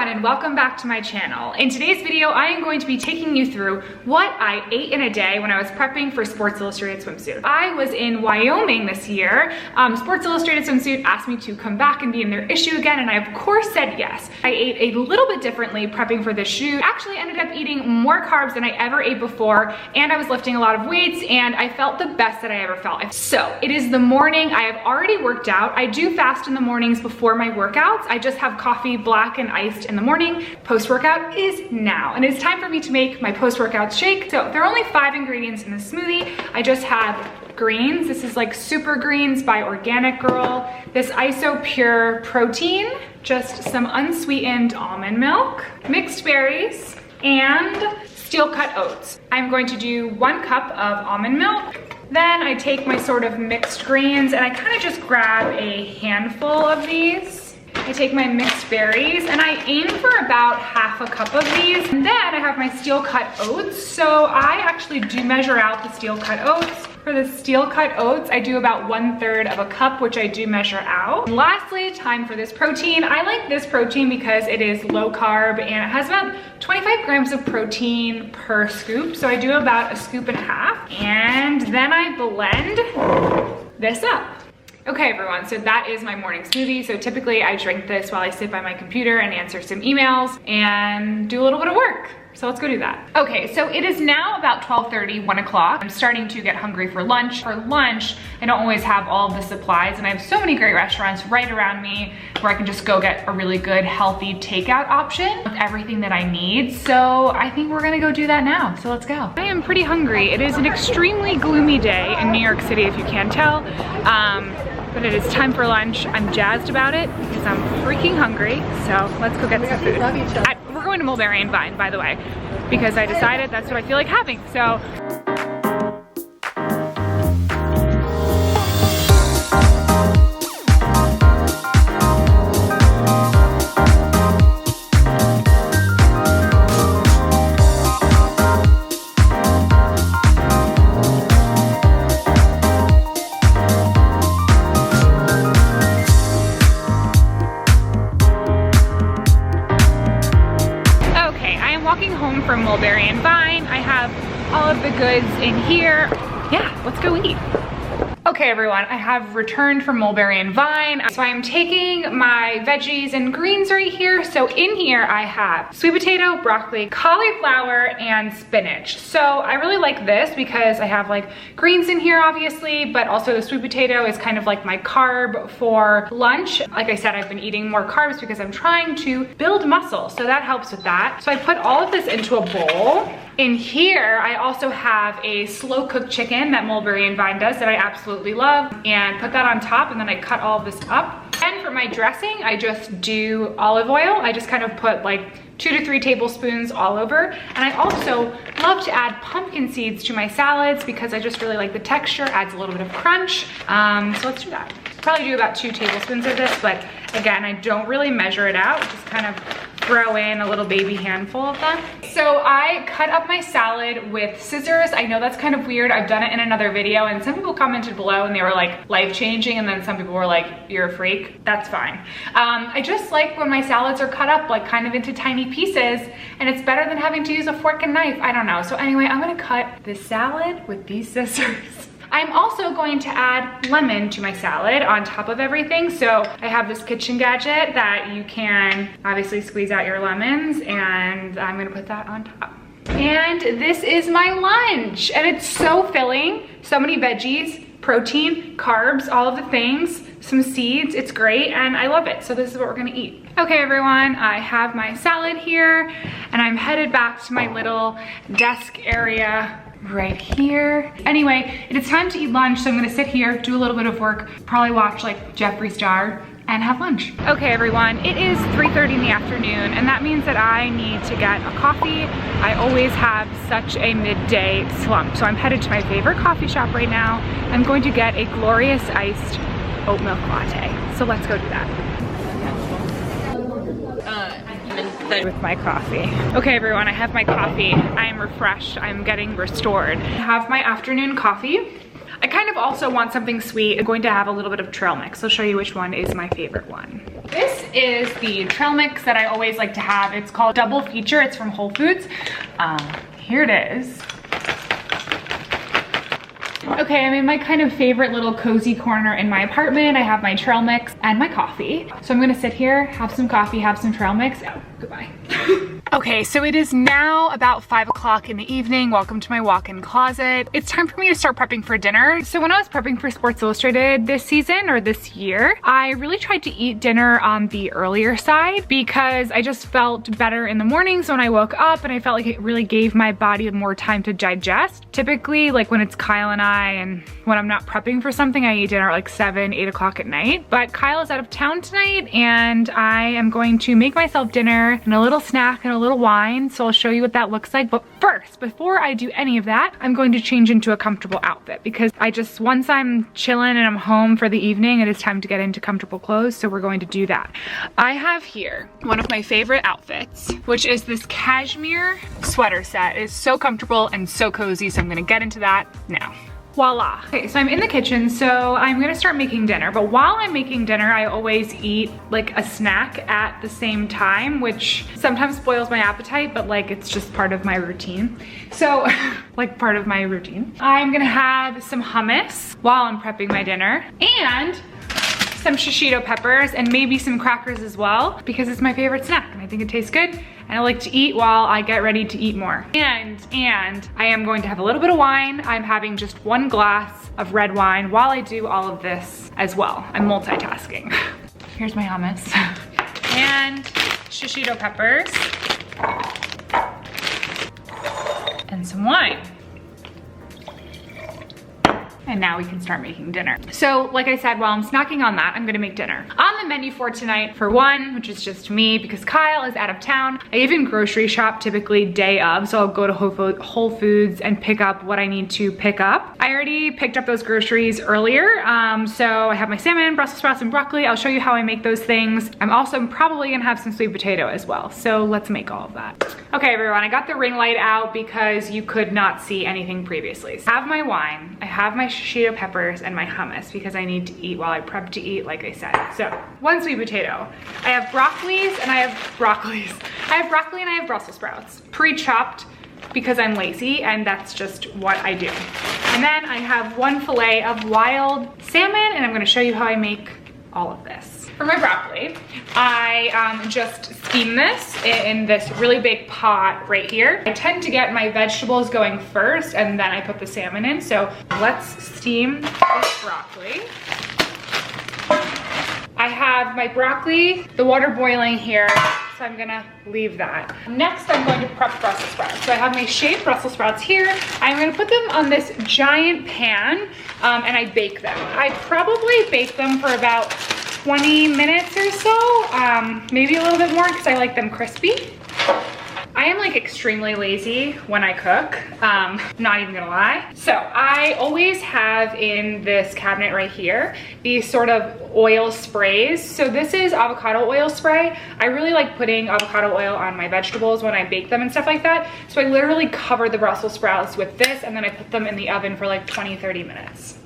everyone and welcome back to my channel. In today's video, I am going to be taking you through what I ate in a day when I was prepping for Sports Illustrated Swimsuit. I was in Wyoming this year. Sports Illustrated Swimsuit asked me to come back and be in their issue again, and I of course said yes. I ate a little bit differently prepping for this shoot. Actually ended up eating more carbs than I ever ate before, and I was lifting a lot of weights, and I felt the best that I ever felt. So it is the morning. I have already worked out. I do fast in the mornings before my workouts. I just have coffee, black and iced in the morning. Post-workout is now, and it's time for me to make my post-workout shake. So there are only 5 ingredients in this smoothie. I just have greens. This is like Super Greens by Organic Girl. This ISO Pure protein, just some unsweetened almond milk, mixed berries, and steel cut oats. I'm going to do 1 cup of almond milk. Then I take my sort of mixed greens and I kind of just grab a handful of these. I take my mixed berries and I aim for about half a cup of these. And then I have my steel cut oats. So I actually do measure out the steel cut oats. For the steel cut oats, I do about 1/3 of a cup, which I do measure out. And lastly, time for this protein. I like this protein because it is low carb and it has about 25 grams of protein per scoop. So I do about 1.5 scoops. And then I blend this up. Okay everyone, so that is my morning smoothie. So typically I drink this while I sit by my computer and answer some emails and do a little bit of work. So let's go do that. Okay, so it is now about 12:30, 1 o'clock. I'm starting to get hungry for lunch. For lunch, I don't always have all of the supplies, and I have so many great restaurants right around me where I can just go get a really good, healthy takeout option with everything that I need. So I think we're gonna go do that now. So let's go. I am pretty hungry. It is an extremely gloomy day in New York City, if you can't tell. But it is time for lunch. I'm jazzed about it because I'm freaking hungry. So let's go get some food. We're going to Mulberry and Vine, by the way, because I decided that's what I feel like having. So. From Mulberry and Vine. I have all of the goods in here. Yeah, let's go eat. Okay everyone, I have returned from Mulberry and Vine. So I'm taking my veggies and greens right here. So in here I have sweet potato, broccoli, cauliflower, and spinach. So I really like this because I have like greens in here obviously, but also the sweet potato is kind of like my carb for lunch. Like I said, I've been eating more carbs because I'm trying to build muscle. So that helps with that. So I put all of this into a bowl. In here, I also have a slow cooked chicken that Mulberry and Vine does that I absolutely love, and put that on top, and then I cut all of this up. And for my dressing, I just do olive oil. I just kind of put like 2 to 3 tablespoons all over. And I also love to add pumpkin seeds to my salads because I just really like the texture, adds a little bit of crunch. So let's do that. Probably do about 2 tablespoons of this, but again, I don't really measure it out, just kind of throw in a little baby handful of them. So I cut up my salad with scissors. I know that's kind of weird. I've done it in another video and some people commented below and they were like life-changing, and then some people were like, you're a freak. That's fine. I just like when my salads are cut up like kind of into tiny pieces, and it's better than having to use a fork and knife. I don't know. So anyway, I'm gonna cut this salad with these scissors. I'm also going to add lemon to my salad on top of everything. So I have this kitchen gadget that you can obviously squeeze out your lemons, and I'm gonna put that on top. And this is my lunch, and it's so filling. So many veggies, protein, carbs, all of the things, some seeds. It's great and I love it. So this is what we're gonna eat. Okay everyone, I have my salad here and I'm headed back to my little desk area right here. Anyway, it is time to eat lunch, so I'm gonna sit here, do a little bit of work, probably watch like Jeffree Star, and have lunch. Okay everyone, it is 3:30 in the afternoon, and that means that I need to get a coffee. I always have such a midday slump, so I'm headed to my favorite coffee shop right now. I'm going to get a glorious iced oat milk latte. So let's go do that. With my coffee. Okay everyone, I have my coffee. I am refreshed, I'm getting restored. I have my afternoon coffee. I kind of also want something sweet. I'm going to have a little bit of trail mix. I'll show you which one is my favorite one. This is the trail mix that I always like to have. It's called Double Feature. It's from Whole Foods. Here it is. Okay, I'm in my kind of favorite little cozy corner in my apartment. I have my trail mix and my coffee. So I'm gonna sit here, have some coffee, have some trail mix. Oh, goodbye. Okay, so it is now about 5 o'clock in the evening. Welcome to my walk-in closet. It's time for me to start prepping for dinner. So when I was prepping for Sports Illustrated this season or this year, I really tried to eat dinner on the earlier side because I just felt better in the mornings when I woke up, and I felt like it really gave my body more time to digest. Typically, like when it's Kyle and I, and when I'm not prepping for something, I eat dinner at like 7, 8 o'clock at night. But Kyle is out of town tonight, and I am going to make myself dinner and a little snack and a little wine, so I'll show you what that looks like. But first, before I do any of that, I'm going to change into a comfortable outfit because once I'm chilling and I'm home for the evening, it is time to get into comfortable clothes, so we're going to do that. I have here one of my favorite outfits, which is this cashmere sweater set. It is so comfortable and so cozy, so I'm gonna get into that now. Voila. Okay, so I'm in the kitchen, so I'm gonna start making dinner. But while I'm making dinner, I always eat like a snack at the same time, which sometimes spoils my appetite, but like it's just part of my routine. So, like part of my routine. I'm gonna have some hummus while I'm prepping my dinner, and some shishito peppers, and maybe some crackers as well, because it's my favorite snack and I think it tastes good. And I like to eat while I get ready to eat more. And I am going to have a little bit of wine. I'm having just 1 glass of red wine while I do all of this as well. I'm multitasking. Here's my hummus. And shishito peppers. And some wine. And now we can start making dinner. So like I said, while I'm snacking on that, I'm gonna make dinner. On the menu for tonight, for one, which is just me because Kyle is out of town, I even grocery shop typically day of, so I'll go to Whole Foods and pick up what I need to pick up. I already picked up those groceries earlier, so I have my salmon, Brussels sprouts, and broccoli. I'll show you how I make those things. I'm also probably gonna have some sweet potato as well, so let's make all of that. Okay everyone, I got the ring light out because you could not see anything previously. So I have my wine, I have my shishito peppers, and my hummus because I need to eat while I prep to eat, like I said. So 1 sweet potato. I have broccoli and I have Brussels sprouts, pre-chopped because I'm lazy and that's just what I do. And then I have 1 fillet of wild salmon, and I'm gonna show you how I make all of this. For my broccoli, I just steam this in this really big pot right here. I tend to get my vegetables going first and then I put the salmon in. So let's steam this broccoli. I have my broccoli, the water boiling here, so I'm gonna leave that. Next, I'm going to prep Brussels sprouts. So I have my shaved Brussels sprouts here. I'm gonna put them on this giant pan and I bake them. I probably bake them for about 20 minutes or so, maybe a little bit more because I like them crispy. I am like extremely lazy when I cook, not even gonna lie. So I always have in this cabinet right here, these sort of oil sprays. So this is avocado oil spray. I really like putting avocado oil on my vegetables when I bake them and stuff like that. So I literally cover the Brussels sprouts with this and then I put them in the oven for like 20-30 minutes.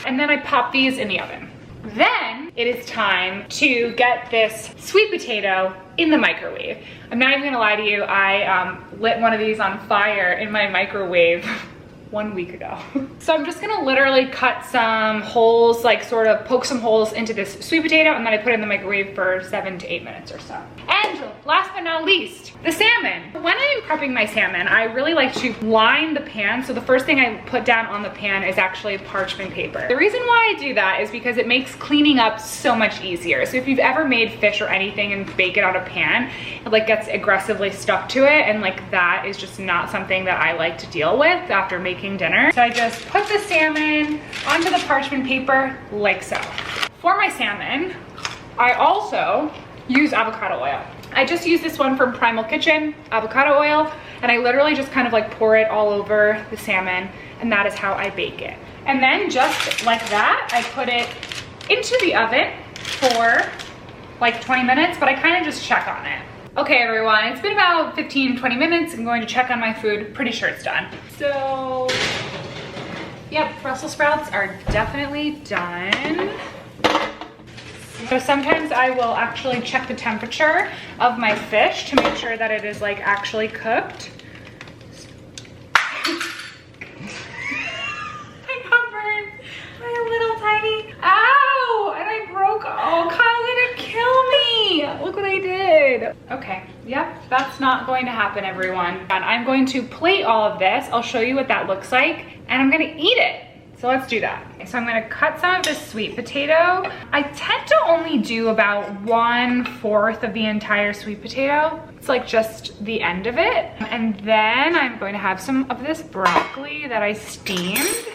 And then I pop these in the oven. Then it is time to get this sweet potato in the microwave. I'm not even gonna lie to you, I lit one of these on fire in my microwave 1 week ago. So I'm just gonna literally cut some holes, like sort of poke some holes into this sweet potato, and then I put it in the microwave for 7 to 8 minutes or so. And last but not least, the salmon. When I am prepping my salmon, I really like to line the pan. So the first thing I put down on the pan is actually parchment paper. The reason why I do that is because it makes cleaning up so much easier. So if you've ever made fish or anything and bake it on a pan, it like gets aggressively stuck to it, and like that is just not something that I like to deal with after making dinner. So I just put the salmon onto the parchment paper like so. For my salmon, I also use avocado oil. I just use this one from Primal Kitchen, avocado oil, and I literally just kind of like pour it all over the salmon, and that is how I bake it. And then just like that, I put it into the oven for like 20 minutes, but I kind of just check on it. Okay everyone, it's been about 15-20 minutes. I'm going to check on my food. Pretty sure it's done. So, yep, Brussels sprouts are definitely done. So sometimes I will actually check the temperature of my fish to make sure that it is like actually cooked. I got burned by a little tiny, ow! And I broke, oh, Kyle's gonna kill me. Look what I did. Okay, yep, that's not going to happen, everyone. And I'm going to plate all of this. I'll show you what that looks like, and I'm gonna eat it. So let's do that. So I'm gonna cut some of this sweet potato. I tend to only do about 1/4 of the entire sweet potato. It's like just the end of it. And then I'm going to have some of this broccoli that I steamed.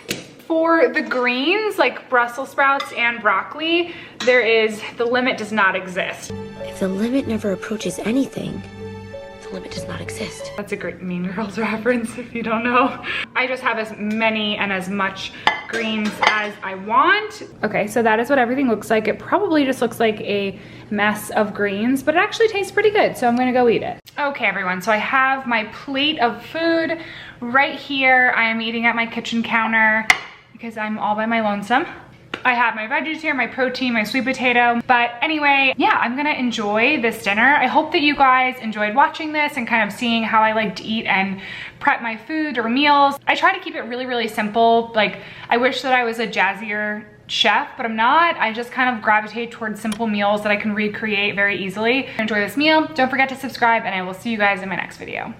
For the greens, like Brussels sprouts and broccoli, the limit does not exist. If the limit never approaches anything, the limit does not exist. That's a great Mean Girls reference if you don't know. I just have as many and as much greens as I want. Okay, so that is what everything looks like. It probably just looks like a mess of greens, but it actually tastes pretty good, so I'm gonna go eat it. Okay, everyone, so I have my plate of food right here. I am eating at my kitchen counter because I'm all by my lonesome. I have my veggies here, my protein, my sweet potato. But anyway, yeah, I'm gonna enjoy this dinner. I hope that you guys enjoyed watching this and kind of seeing how I like to eat and prep my food or meals. I try to keep it really, really simple. Like, I wish that I was a jazzier chef, but I'm not. I just kind of gravitate towards simple meals that I can recreate very easily. Enjoy this meal. Don't forget to subscribe, and I will see you guys in my next video.